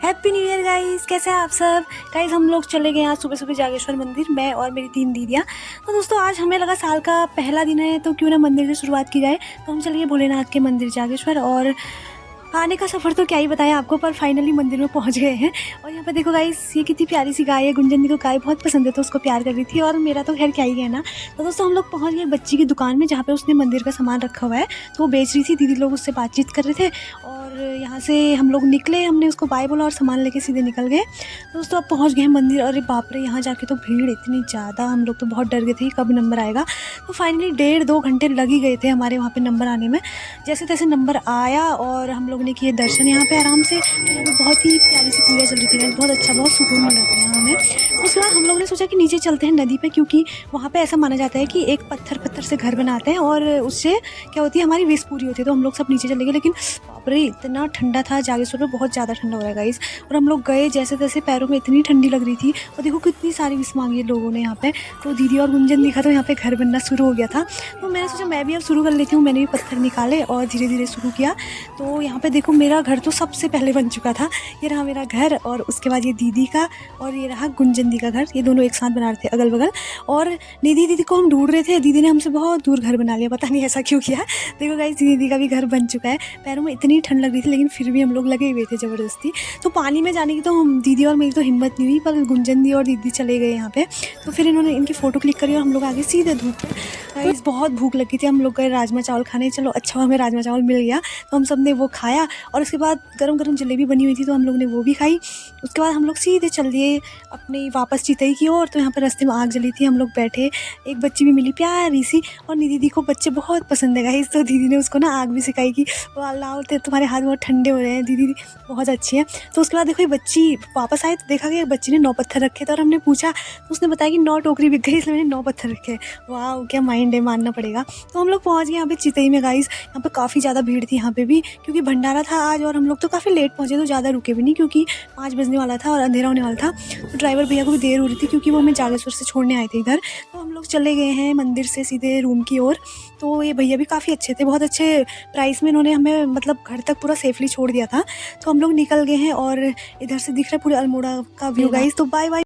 Happy new year guys, कैसे हैं आप सब। गाइस हम लोग चले गए आज सुबह सुबह जागेश्वर मंदिर, मैं और मेरी 3 दीदियाँ। तो दोस्तों आज हमें लगा साल का पहला दिन है तो क्यों ना मंदिर से शुरुआत की जाए। तो हम चले गए भोलेनाथ के मंदिर जागेश्वर, और आने का सफ़र तो क्या ही बताया आपको, पर फाइनली मंदिर में पहुंच गए हैं। और यहाँ पे देखो गाइस, ये कितनी प्यारी सी गाय है। गुंजन दी को गाय बहुत पसंद है तो उसको प्यार कर रही थी, और मेरा तो खैर क्या ही कहना। तो दोस्तों हम लोग पहुंच गए बच्ची की दुकान में, जहाँ पे उसने मंदिर का सामान रखा हुआ है तो वो बेच रही थी। दीदी लोग उससे बातचीत कर रहे थे और यहाँ से हम लोग निकले। हमने उसको बाय बोला और सामान लेके सीधे निकल गए। तो दोस्तों अब पहुँच गए मंदिर। अरे बाप रे, यहाँ जाके तो भीड़ इतनी ज़्यादा, हम लोग तो बहुत डर गए थे कब नंबर आएगा। तो फाइनली 1.5-2 घंटे लग ही गए थे हमारे वहाँ पे नंबर आने में। जैसे तैसे नंबर आया और हम लोग ने किए दर्शन यहाँ पे आराम से। यहाँ पे बहुत ही प्यारी सी पूजा चल रही थी, बहुत अच्छा, बहुत सुकून मिल रहा था यहाँ हमें। तो उसके बाद हम लोग ने सोचा कि नीचे चलते हैं नदी पे, क्योंकि वहाँ पे ऐसा माना जाता है कि एक पत्थर से घर बनाते हैं और उससे क्या होती है, हमारी विश पूरी होती है। तो हम लोग सब नीचे चले गए, लेकिन बाप रे इतना ठंडा था जागेश्वर में, बहुत ज़्यादा ठंडा हो रहा है गाइस। और हम लोग गए, जैसे तैसे पैरों में इतनी ठंडी लग रही थी। और देखो कितनी सारी विश मांगी है लोगों ने यहाँ पे। तो दीदी और गुंजन दिखा तो यहाँ पे घर बनना शुरू हो गया था। तो मैंने सोचा मैं भी अब शुरू कर लेती हूँ। मैंने भी पत्थर निकाले और धीरे धीरे शुरू किया। तो यहाँ पे देखो मेरा घर तो सबसे पहले बन चुका था। ये रहा मेरा घर, और उसके बाद ये दीदी का, और ये रहा गुंजन दी का घर। ये दोनों एक साथ बना रहे थे अगल बगल। और निधि दीदी को हम ढूंढ रहे थे, दीदी ने हमसे बहुत दूर घर बना लिया, पता नहीं ऐसा क्यों किया। देखो गाइस, दीदी का भी घर बन चुका है। पैरों में इतनी ठंड लग रही थी लेकिन फिर भी हम लोग लगे हुए थे ज़बरदस्ती। तो पानी में जाने की तो हम दीदी और मेरी तो हिम्मत नहीं हुई, पर गुंजन दी और दीदी चले गए यहाँ पे। तो फिर इन्होंने इनकी फ़ोटो क्लिक करी और हम लोग आगे सीधे धूप पे। गाइस बहुत भूख लगी थी, हम लोग गए राजमा चावल खाने। चलो अच्छा हमें राजमा चावल मिल गया, तो हम सब ने वो खाया। और उसके बाद गरम गरम जलेबी बनी हुई थी तो हम लोग ने वो भी खाई। उसके बाद हम लोग सीधे चल दिए अपनी वापस चितई की ओर। तो यहाँ पर रास्ते में आग जली थी, हम लोग बैठे। एक बच्ची भी मिली प्यारी सी, और दीदी को बच्चे बहुत पसंद है गाइस। तो दीदी ने उसको ना आग भी सिखाई कि लाओ तुम्हारे हाथ बहुत ठंडे हो रहे हैं। दीदी बहुत अच्छी है। तो उसके बाद देखो ये बच्ची वापस आई तो देखा कि बच्ची ने 9 पत्थर रखे थे, और हमने पूछा तो उसने बताया कि 9 टोकरी बिक गई, इसलिए मैंने 9 पत्थर रखे। वाह क्या माइंड है, मानना पड़ेगा। तो हम लोग पहुँच गए यहाँ पे चितई में गाइस। यहाँ पे काफ़ी ज़्यादा भीड़ थी यहाँ पे भी, क्योंकि भंडारा था आज। और हम लोग तो काफ़ी लेट पहुँचे, तो ज़्यादा रुके भी नहीं, क्योंकि 5 बजने वाला था और अंधेरा होने वाला था। तो ड्राइवर भैया को भी देर हो रही थी, क्योंकि वो हमें जागेश्वर से छोड़ने आए थे इधर। तो हम लोग चले गए हैं मंदिर से सीधे रूम की ओर। तो ये भैया भी काफ़ी अच्छे थे, बहुत अच्छे प्राइस में इन्होंने हमें मतलब घर तक पूरा सेफली छोड़ दिया था। तो हम लोग निकल गए हैं, और इधर से दिख रहा है पूरे अल्मोड़ा का व्यू गाइस। तो बाय बाय।